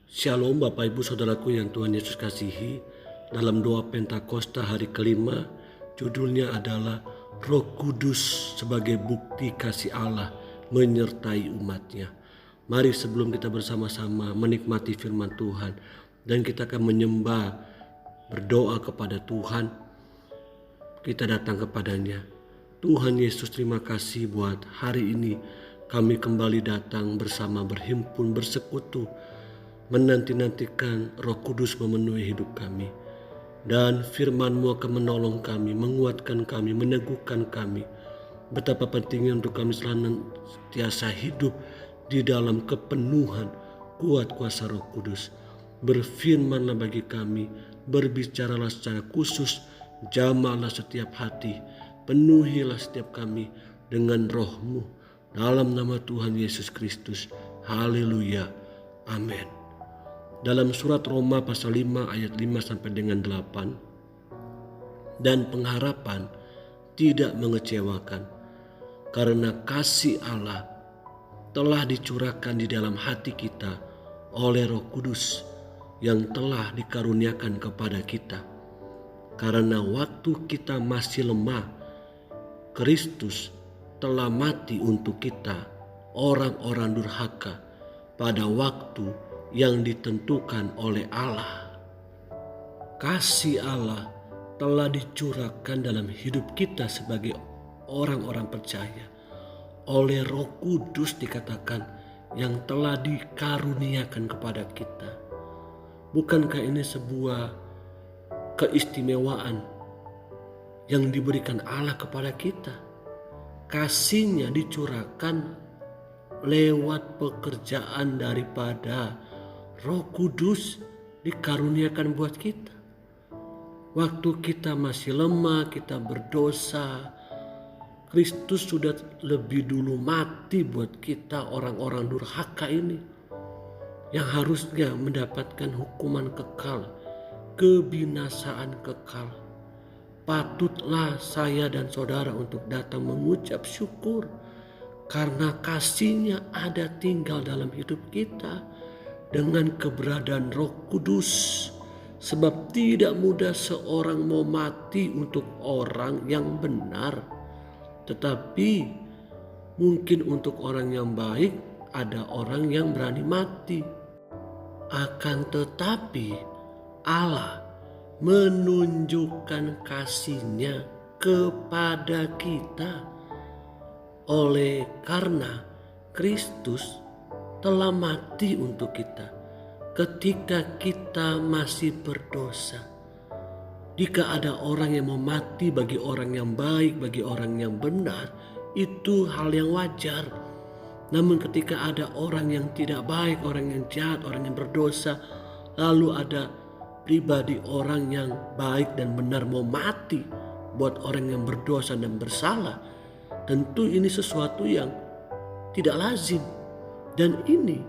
Shalom Bapak Ibu Saudaraku yang Tuhan Yesus kasihi. Dalam doa Pentakosta hari kelima, judulnya adalah Roh Kudus sebagai bukti kasih Allah menyertai umatnya. Mari sebelum kita bersama-sama menikmati firman Tuhan dan kita akan menyembah, berdoa kepada Tuhan, kita datang kepadanya. Tuhan Yesus, terima kasih buat hari ini kami kembali datang bersama, berhimpun, bersekutu, menanti-nantikan Roh Kudus memenuhi hidup kami. Dan firman-Mu akan menolong kami, menguatkan kami, meneguhkan kami. Betapa pentingnya untuk kami senantiasa hidup di dalam kepenuhan kuat kuasa Roh Kudus. Berfirmanlah bagi kami, berbicaralah secara khusus, jamahlah setiap hati, penuhilah setiap kami dengan Roh-Mu. Dalam nama Tuhan Yesus Kristus. Haleluya. Amin. Dalam surat Roma pasal 5 ayat 5 sampai dengan 8. Dan pengharapan tidak mengecewakan, karena kasih Allah telah dicurahkan di dalam hati kita oleh Roh Kudus yang telah dikaruniakan kepada kita. Karena waktu kita masih lemah, Kristus telah mati untuk kita, orang-orang durhaka, pada waktu yang ditentukan oleh Allah. Kasih Allah telah dicurahkan dalam hidup kita sebagai orang-orang percaya oleh Roh Kudus, dikatakan yang telah dikaruniakan kepada kita. Bukankah ini sebuah keistimewaan yang diberikan Allah kepada kita? Kasih-Nya dicurahkan lewat pekerjaan daripada Roh Kudus, dikaruniakan buat kita. Waktu kita masih lemah, kita berdosa, Kristus sudah lebih dulu mati buat kita, orang-orang durhaka ini, yang harusnya mendapatkan hukuman kekal, kebinasaan kekal. Patutlah saya dan saudara untuk datang mengucap syukur, karena kasih-Nya ada tinggal dalam hidup kita dengan keberadaan Roh Kudus. Sebab tidak mudah seorang mau mati untuk orang yang benar, tetapi mungkin untuk orang yang baik ada orang yang berani mati. Akan tetapi Allah menunjukkan kasih-Nya kepada kita oleh karena Kristus telah mati untuk kita ketika kita masih berdosa. Jika ada orang yang mau mati bagi orang yang baik, bagi orang yang benar, itu hal yang wajar. Namun ketika ada orang yang tidak baik, orang yang jahat, orang yang berdosa, lalu ada pribadi orang yang baik dan benar mau mati buat orang yang berdosa dan bersalah, tentu ini sesuatu yang tidak lazim. Dan ini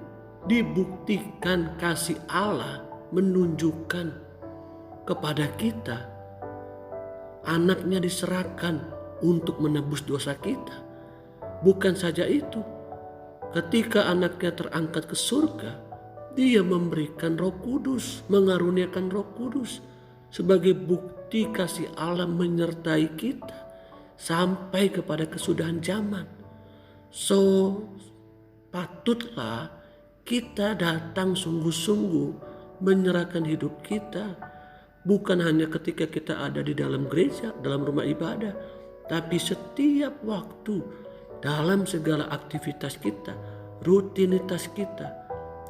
dibuktikan kasih Allah menunjukkan kepada kita. Anaknya diserahkan untuk menebus dosa kita. Bukan saja itu, ketika anaknya terangkat ke surga, Dia memberikan Roh Kudus, mengaruniakan Roh Kudus sebagai bukti kasih Allah menyertai kita sampai kepada kesudahan zaman. Patutlah kita datang sungguh-sungguh menyerahkan hidup kita, bukan hanya ketika kita ada di dalam gereja, dalam rumah ibadah, tapi setiap waktu dalam segala aktivitas kita, rutinitas kita,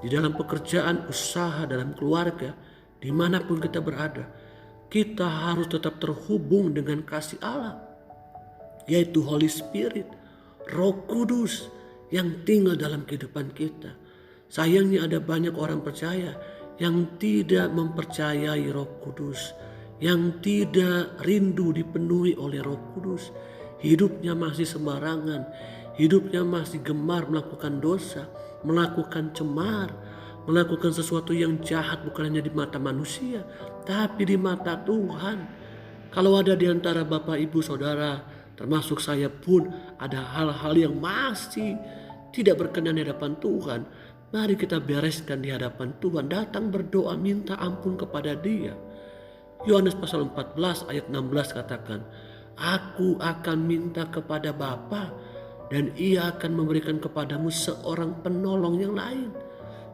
di dalam pekerjaan, usaha, dalam keluarga, dimanapun kita berada, kita harus tetap terhubung dengan kasih Allah, yaitu Holy Spirit, Roh Kudus yang tinggal dalam kehidupan kita. Sayangnya ada banyak orang percaya yang tidak mempercayai Roh Kudus, yang tidak rindu dipenuhi oleh Roh Kudus. Hidupnya masih sembarangan, hidupnya masih gemar melakukan dosa, melakukan cemar, melakukan sesuatu yang jahat, bukan hanya di mata manusia, tapi di mata Tuhan. Kalau ada di antara Bapak, Ibu, Saudara, termasuk saya pun, ada hal-hal yang masih tidak berkenan di hadapan Tuhan, Mari kita bereskan di hadapan Tuhan. Datang berdoa minta ampun kepada Dia. Yohanes pasal 14 ayat 16 katakan, Aku akan minta kepada Bapa dan Ia akan memberikan kepadamu seorang penolong yang lain,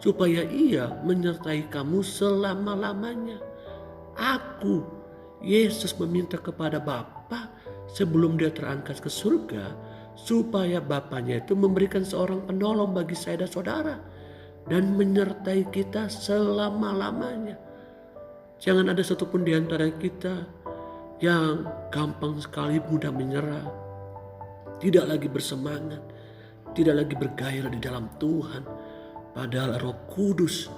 supaya Ia menyertai kamu selama-lamanya. Aku, Yesus meminta kepada Bapa sebelum Dia terangkat ke surga, supaya Bapanya itu memberikan seorang penolong bagi saya dan saudara dan menyertai kita selama-lamanya. Jangan ada satupun di antara kita yang gampang sekali mudah menyerah, tidak lagi bersemangat, tidak lagi bergairah di dalam Tuhan. Padahal Roh Kudus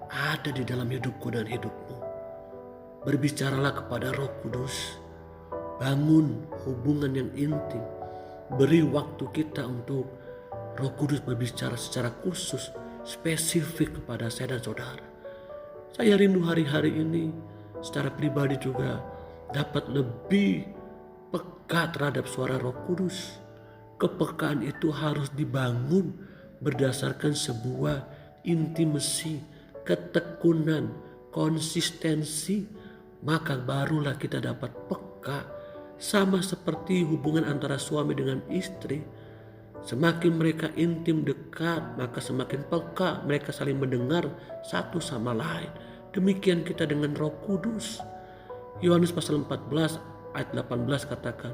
ada di dalam hidupku dan hidupmu. Berbicaralah kepada Roh Kudus. Bangun hubungan yang intim. Beri waktu kita untuk Roh Kudus berbicara secara khusus, spesifik kepada saya dan saudara. Saya rindu hari-hari ini secara pribadi juga dapat lebih peka terhadap suara Roh Kudus. Kepekaan itu harus dibangun berdasarkan sebuah intimasi, ketekunan, konsistensi. Maka barulah kita dapat peka. Sama seperti hubungan antara suami dengan istri. Semakin mereka intim dekat, maka semakin peka mereka saling mendengar satu sama lain. Demikian kita dengan Roh Kudus. Yohanes pasal 14 ayat 18 katakan,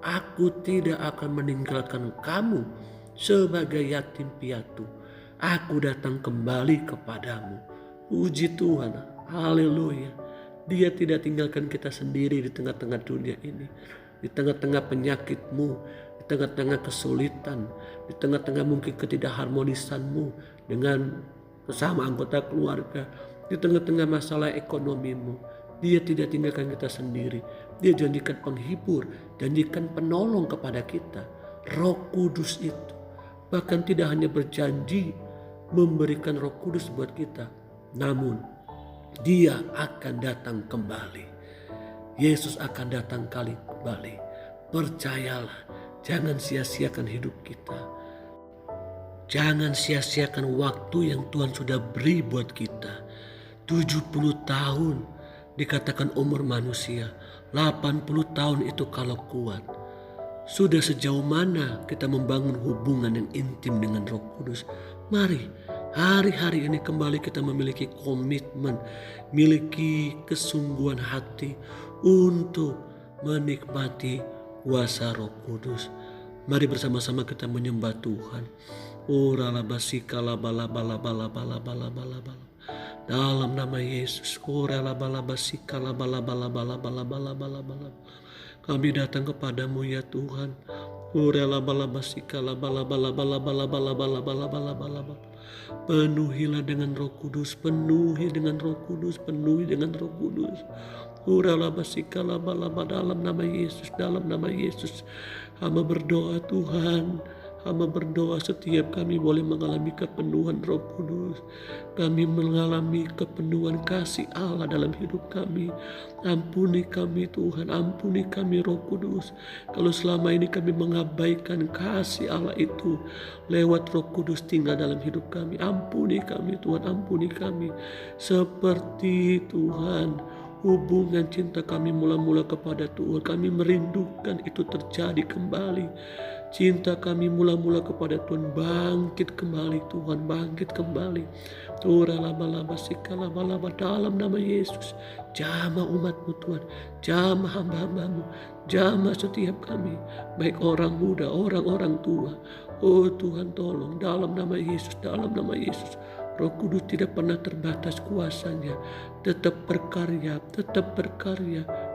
Aku tidak akan meninggalkan kamu sebagai yatim piatu. Aku datang kembali kepadamu. Puji Tuhan, haleluya. Dia tidak tinggalkan kita sendiri di tengah-tengah dunia ini. Di tengah-tengah penyakitmu, di tengah-tengah kesulitan, di tengah-tengah mungkin ketidakharmonisanmu dengan sesama anggota keluarga, di tengah-tengah masalah ekonomimu. Dia tidak tinggalkan kita sendiri. Dia janjikan penghibur, janjikan penolong kepada kita. Roh Kudus itu bahkan tidak hanya berjanji memberikan Roh Kudus buat kita, namun Dia akan datang kembali. Yesus akan datang kembali. Percayalah, jangan sia-siakan hidup kita. Jangan sia-siakan waktu yang Tuhan sudah beri buat kita. 70 tahun dikatakan umur manusia. 80 tahun itu kalau kuat. Sudah sejauh mana kita membangun hubungan yang intim dengan Roh Kudus? Mari hari-hari ini kembali kita memiliki komitmen, memiliki kesungguhan hati untuk menikmati kuasa Roh Kudus. Mari bersama-sama kita menyembah Tuhan. Dalam nama Yesus. Kami datang kepadamu ya Tuhan. Penuhilah dengan Roh Kudus, penuhi dengan Roh Kudus, penuhi dengan Roh Kudus. Dalam nama Yesus, dalam nama Yesus. Hamba berdoa Tuhan, hamba berdoa setiap kami boleh mengalami kepenuhan Roh Kudus. Kami mengalami kepenuhan kasih Allah dalam hidup kami. Ampuni kami Tuhan, ampuni kami Roh Kudus. Kalau selama ini kami mengabaikan kasih Allah itu lewat Roh Kudus tinggal dalam hidup kami. Ampuni kami Tuhan, ampuni kami. Seperti Tuhan, hubungan cinta kami mula-mula kepada Tuhan, kami merindukan itu terjadi kembali. Cinta kami mula-mula kepada Tuhan bangkit kembali Tuhan, bangkit kembali. Dalam nama Yesus, jamah umat-Mu Tuhan, jamah hamba-Hamba-Mu, jamah setiap kami, baik orang muda, orang-orang tua. Oh Tuhan tolong, dalam nama Yesus, dalam nama Yesus. Roh Kudus tidak pernah terbatas kuasanya, tetap berkarya,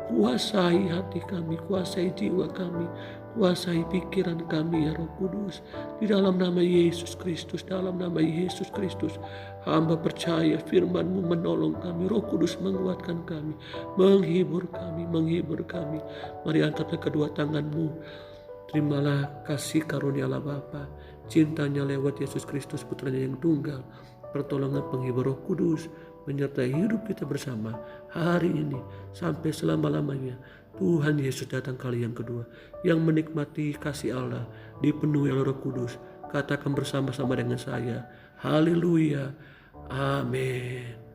kuasai hati kami, kuasai jiwa kami, kuasai pikiran kami ya Roh Kudus. Di dalam nama Yesus Kristus, dalam nama Yesus Kristus, hamba percaya firman-Mu menolong kami, Roh Kudus menguatkan kami, menghibur kami, menghibur kami. Mari angkatlah kedua tangan-Mu, terimalah kasih karunia Allah Bapa, cintanya lewat Yesus Kristus Putranya yang tunggal, pertolongan penghibur Roh Kudus menyertai hidup kita bersama hari ini sampai selama-lamanya. Tuhan Yesus datang kali yang kedua. Yang menikmati kasih Allah dipenuhi oleh Roh Kudus, katakan bersama-sama dengan saya, Haleluya. Amin.